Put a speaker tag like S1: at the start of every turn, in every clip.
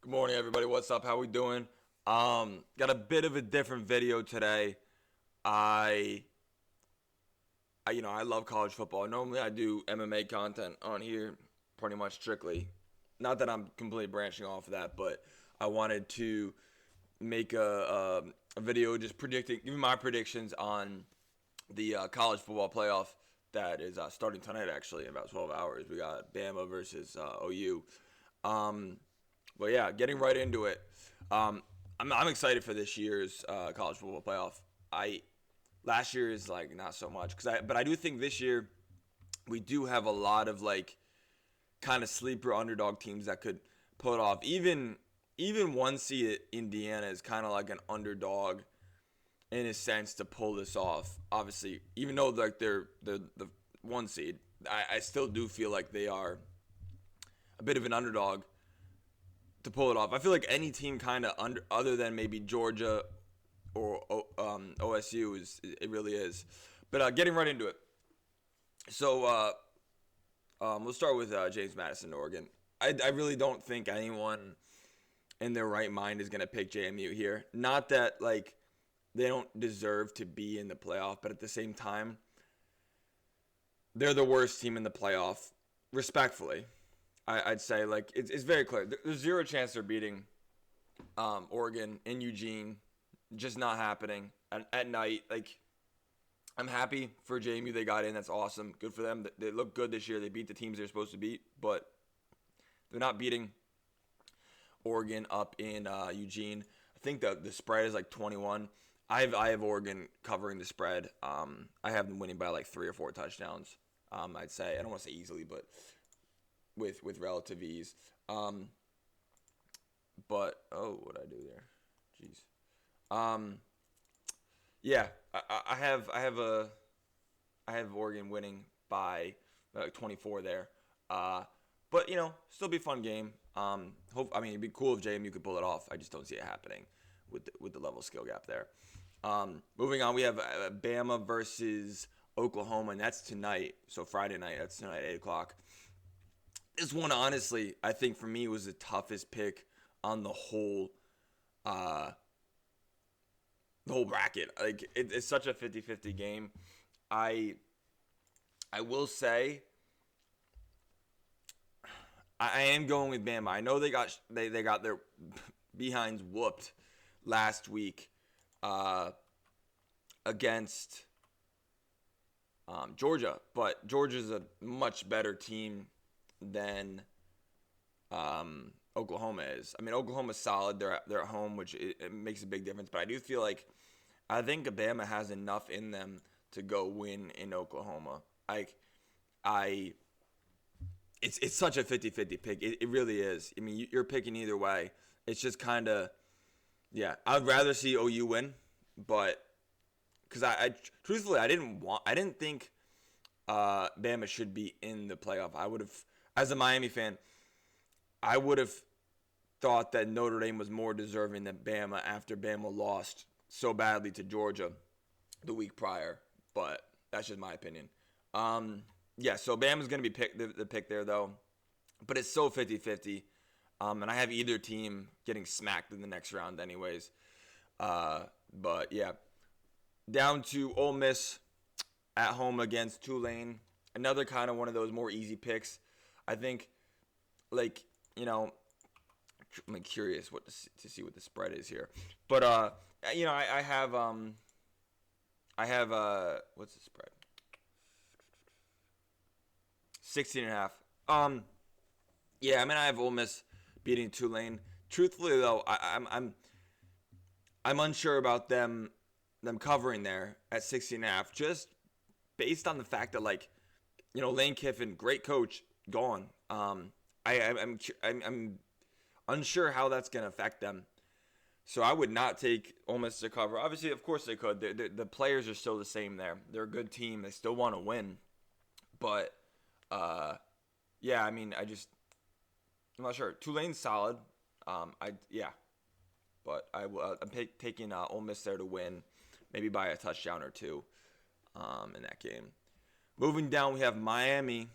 S1: Good morning, everybody. What's up? How we doing? Got a bit of a different video today. I, I love college football. Normally, I do MMA content on here, pretty much strictly. Not that I'm completely branching off of that, but I wanted to make a video just giving my predictions on the college football playoff that is starting tonight. Actually, in about 12 hours, we got Bama versus OU. But yeah, getting right into it. I'm excited for this year's college football playoff. Last year is like not so much but I do think this year we do have a lot of like kind of sleeper underdog teams that could pull it off. Even one seed Indiana is kind of like an underdog in a sense to pull this off. Obviously, even though like they're the one seed, I still do feel like they are a bit of an underdog to pull it off. I feel like any team kind of other than maybe Georgia or OSU it really is. But getting right into it. So we'll start with James Madison, Oregon. I really don't think anyone in their right mind is going to pick JMU here. Not that like they don't deserve to be in the playoff, but at the same time, they're the worst team in the playoff, respectfully. I'd say like it's very clear. There's zero chance they're beating Oregon in Eugene. Just not happening at night. Like I'm happy for JMU. They got in. That's awesome. Good for them. They look good this year. They beat the teams they're supposed to beat, but they're not beating Oregon up in Eugene. I think the spread is like 21. I have Oregon covering the spread. I have them winning by like 3 or 4 touchdowns. I'd say I don't want to say easily, but with relative ease. But what did I do there? Jeez. Yeah, I have Oregon winning by 24 there. But still be a fun game. It'd be cool if JMU could pull it off. I just don't see it happening with the level of skill gap there. Moving on, we have Bama versus Oklahoma, and that's tonight. So Friday night, that's tonight at 8 o'clock. This one, honestly, I think for me was the toughest pick on the whole bracket. Like it's such a 50-50 game. I will say I am going with Bama. I know they got their behinds whooped last week against Georgia, but Georgia's a much better team than Oklahoma is. I mean, Oklahoma's solid. They're at home, which it makes a big difference. But I do feel like I think Alabama has enough in them to go win in Oklahoma. It's such a 50-50 pick. It really is. I mean, you're picking either way. It's just kind of, yeah. I'd rather see OU win, but because I truthfully I didn't think Bama should be in the playoff. I would have, as a Miami fan, I would have thought that Notre Dame was more deserving than Bama after Bama lost so badly to Georgia the week prior. But that's just my opinion. Yeah, so Bama's going to be the pick there, though. But it's so 50-50. And I have either team getting smacked in the next round anyways. But, yeah. Down to Ole Miss at home against Tulane. Another kind of one of those more easy picks. I think, like, I'm curious to see what the spread is here. But, I have what's the spread? 16.5. Yeah, I mean I have Ole Miss beating Tulane. Truthfully though, I'm unsure about them covering there at 16.5, just based on the fact that Lane Kiffin, great coach, gone. I'm unsure how that's going to affect them. So I would not take Ole Miss to cover. Obviously, of course they could. The players are still the same there. They're a good team. They still want to win. But, yeah, I mean, I'm not sure. Tulane's solid. But I'm taking Ole Miss there to win, maybe by a touchdown or two in that game. Moving down, we have Miami.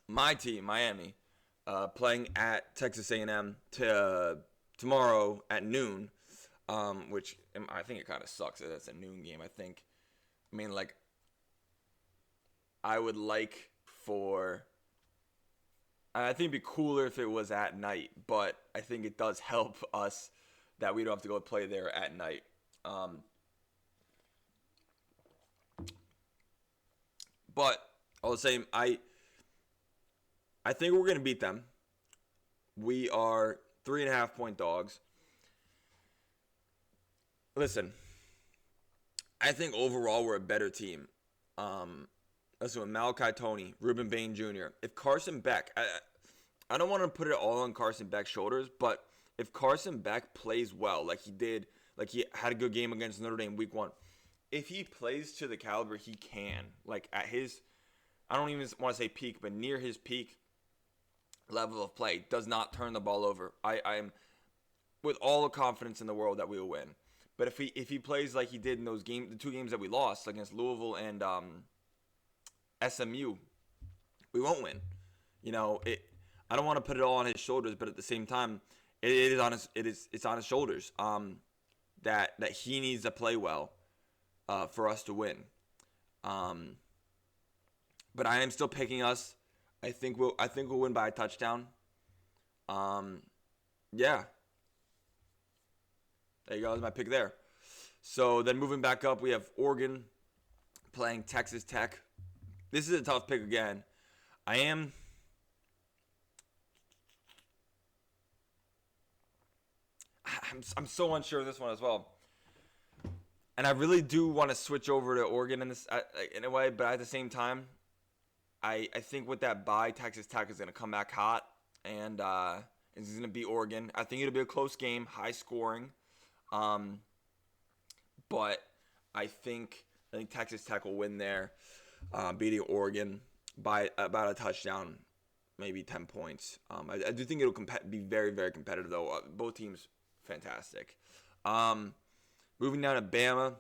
S1: My team, Miami, playing at Texas A&M tomorrow at noon, which I think it kind of sucks that it's a noon game. I mean, like, I would like for. I think it'd be cooler if it was at night, but I think it does help us that we don't have to go play there at night. But all the same, I think we're gonna beat them. We are 3.5 point dogs. Listen, I think overall we're a better team. Listen, with Malachi Tony, Ruben Bain Jr., if Carson Beck, I don't want to put it all on Carson Beck's shoulders, but if Carson Beck plays well, like he did, like he had a good game against Notre Dame week 1, if he plays to the caliber he can, like at his, I don't even want to say peak, but near his peak level of play, does not turn the ball over, I am with all the confidence in the world that we will win. But if he plays like he did in those games, the 2 games that we lost against Louisville and SMU, we won't win. You know, I don't want to put it all on his shoulders, but at the same time, it's on his shoulders. That he needs to play well for us to win. But I am still picking us. I think we'll win by a touchdown. Yeah. There you go. That's my pick there. So then moving back up, we have Oregon playing Texas Tech. This is a tough pick again. I'm so unsure of this one as well. And I really do want to switch over to Oregon in a way, but at the same time, I think with that bye, Texas Tech is going to come back hot, and it's going to be Oregon. I think it'll be a close game, high scoring. But I think Texas Tech will win there, beating Oregon by about a touchdown, maybe 10 points. I do think it'll be very, very competitive, though. Both teams, fantastic. Moving down to Bama,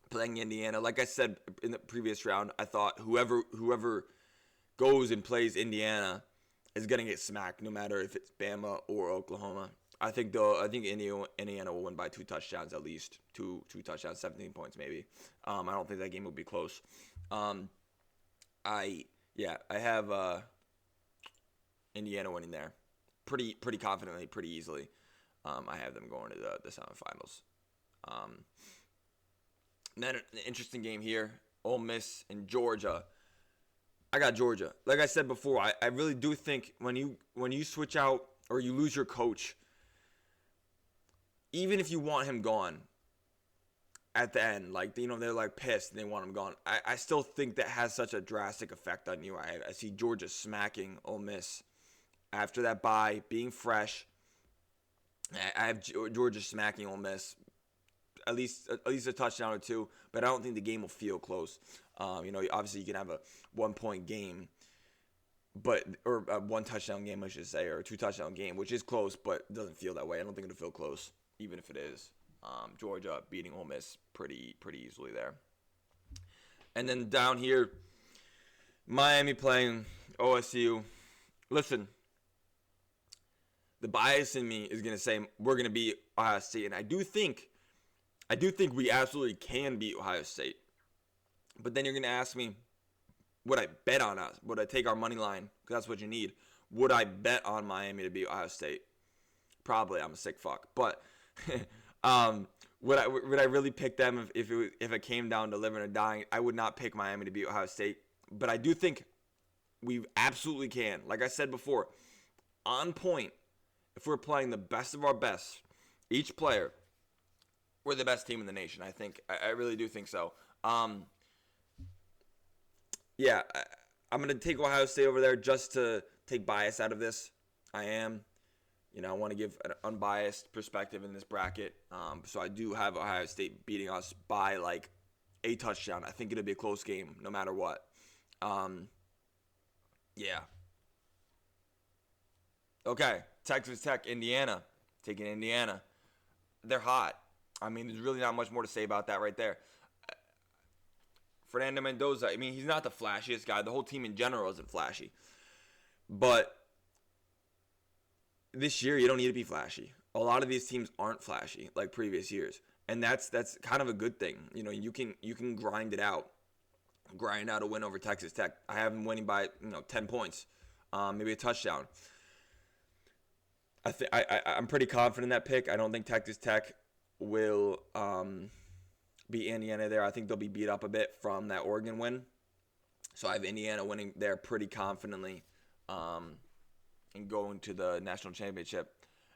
S1: playing Indiana. Like I said in the previous round, I thought whoever goes and plays Indiana is going to get smacked, no matter if it's Bama or Oklahoma. I think Indiana will win by 2 touchdowns at least. Two touchdowns, 17 points maybe. I don't think that game will be close. I have Indiana winning there, pretty confidently, pretty easily. I have them going to the semifinals. Then an interesting game here, Ole Miss and Georgia. I got Georgia. Like I said before, I really do think when you switch out or you lose your coach, even if you want him gone at the end, like, you know, they're like pissed and they want him gone, I still think that has such a drastic effect on you. I see Georgia smacking Ole Miss after that bye, being fresh. I have Georgia smacking Ole Miss at least a touchdown or 2, but I don't think the game will feel close. You know, obviously you can have a 1-point game, or a 1 touchdown game, I should say, or a 2 touchdown game, which is close, but it doesn't feel that way. I don't think it'll feel close, even if it is. Georgia beating Ole Miss pretty easily there. And then down here, Miami playing OSU. Listen, the bias in me is going to say we're going to beat Ohio State, and I do think we absolutely can beat Ohio State. But then you're going to ask me, would I bet on us? Would I take our money line? Because that's what you need. Would I bet on Miami to beat Ohio State? Probably. I'm a sick fuck. But would I really pick them if it came down to living or dying? I would not pick Miami to beat Ohio State. But I do think we absolutely can. Like I said before, on point, if we're playing the best of our best, each player, we're the best team in the nation, I think. I really do think so. Yeah, I'm going to take Ohio State over there just to take bias out of this. I am. You know, I want to give an unbiased perspective in this bracket. So I do have Ohio State beating us by like a touchdown. I think it'll be a close game no matter what. Yeah. Okay, Texas Tech, Indiana. Taking Indiana. They're hot. I mean, there's really not much more to say about that right there. Fernando Mendoza, I mean, he's not the flashiest guy. The whole team in general isn't flashy. But this year you don't need to be flashy. A lot of these teams aren't flashy like previous years, and that's kind of a good thing. You know, you can grind out a win over Texas Tech. I have them winning by 10 points, maybe a touchdown. I'm pretty confident in that pick. I don't think Texas Tech will beat Indiana there. I think they'll be beat up a bit from that Oregon win. So I have Indiana winning there pretty confidently and going to the national championship.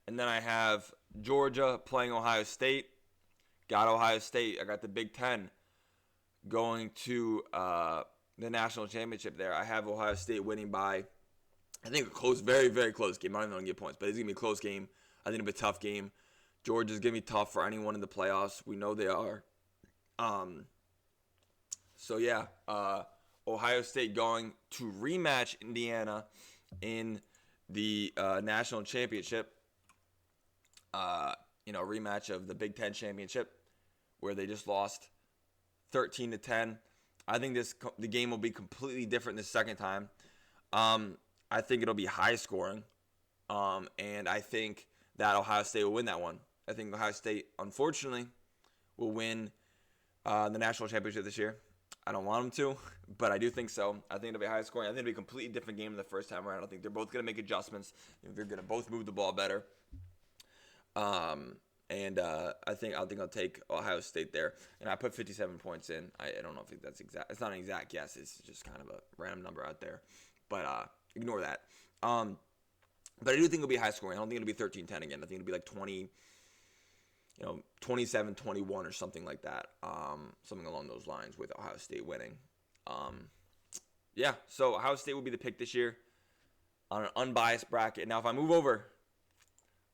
S1: And then I have Georgia playing Ohio State. Got Ohio State. I got the Big Ten going to the national championship there. I have Ohio State winning by, I think, a close, very, very close game. I'm not even going to get points, but it's going to be a close game. I think it'll be a tough game. Georgia's going to be tough for anyone in the playoffs. We know they are. So, yeah, Ohio State going to rematch Indiana in the national championship. Rematch of the Big Ten championship where they just lost 13-10. I think the game will be completely different this second time. I think it'll be high scoring, and I think that Ohio State will win that one. I think Ohio State, unfortunately, will win the national championship this year. I don't want them to, but I do think so. I think it'll be high scoring. I think it'll be a completely different game the first time around. I think they're both going to make adjustments. I think they're going to both move the ball better. I think I'll take Ohio State there, and I put 57 points in. I don't know if that's exact. It's not an exact guess. It's just kind of a random number out there, but ignore that. But I do think it'll be high scoring. I don't think it'll be 13-10 again. I think it'll be like 27-21 or something like that. Something along those lines with Ohio State winning. So Ohio State will be the pick this year on an unbiased bracket. Now, if I move over,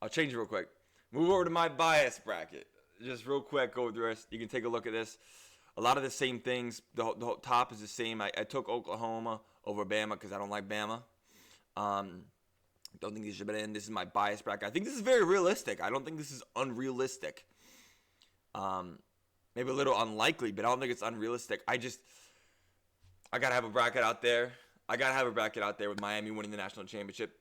S1: I'll change it real quick. Move over to my bias bracket. Just real quick, go through this. You can take a look at this. A lot of the same things. The whole top is the same. I took Oklahoma over Bama because I don't like Bama. Don't think these should have been in. This is my bias bracket. I think this is very realistic. I don't think this is unrealistic. Maybe a little unlikely, but I don't think it's unrealistic. I got to have a bracket out there. I got to have a bracket out there with Miami winning the national championship.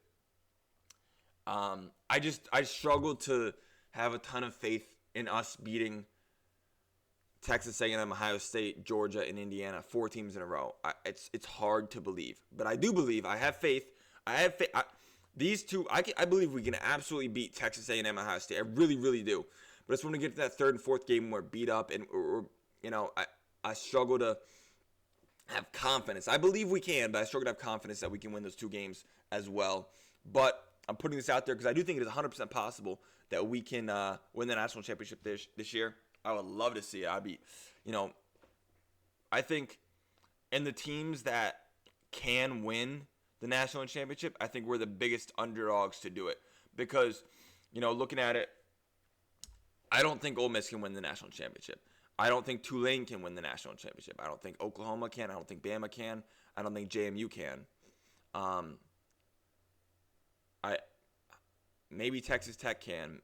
S1: I struggled to have a ton of faith in us beating Texas A&M, Ohio State, Georgia, and Indiana, 4 teams in a row. It's hard to believe, but I do believe. I have faith. These two, I believe we can absolutely beat Texas A&M, Ohio State. I really, really do. But I just want to get to that third and fourth game where we're beat up, and I struggle to have confidence. I believe we can, but I struggle to have confidence that we can win those 2 games as well. But I'm putting this out there because I do think it is 100% possible that we can win the national championship this year. I would love to see it. I think in the teams that can win the national championship, I think we're the biggest underdogs to do it. Because, looking at it, I don't think Ole Miss can win the national championship. I don't think Tulane can win the national championship. I don't think Oklahoma can. I don't think Bama can. I don't think JMU can. Maybe Texas Tech can.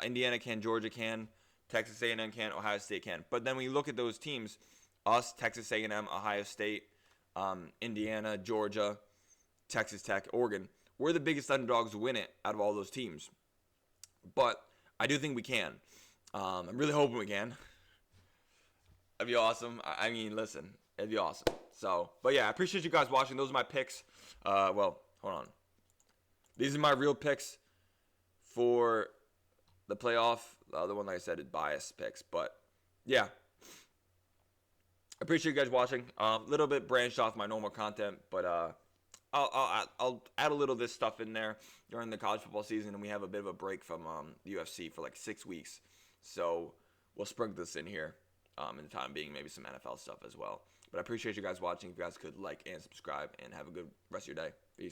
S1: Indiana can. Georgia can. Texas A&M can. Ohio State can. But then when you look at those teams, us, Texas A&M, Ohio State, Indiana, Georgia, Texas Tech, Oregon, we're the biggest underdogs to win it out of all those teams. But I do think we can. I'm really hoping we can. That'd be awesome. Listen, it'd be awesome. So, but yeah, I appreciate you guys watching. Those are my picks. Hold on. These are my real picks for the playoff. The other one, like I said, is biased picks. But yeah, I appreciate you guys watching. A little bit branched off my normal content, but I'll add a little of this stuff in there during the college football season, and we have a bit of a break from the UFC for like 6 weeks. So we'll sprinkle this in here in the time being, maybe some NFL stuff as well. But I appreciate you guys watching. If you guys could like and subscribe, and have a good rest of your day. Peace.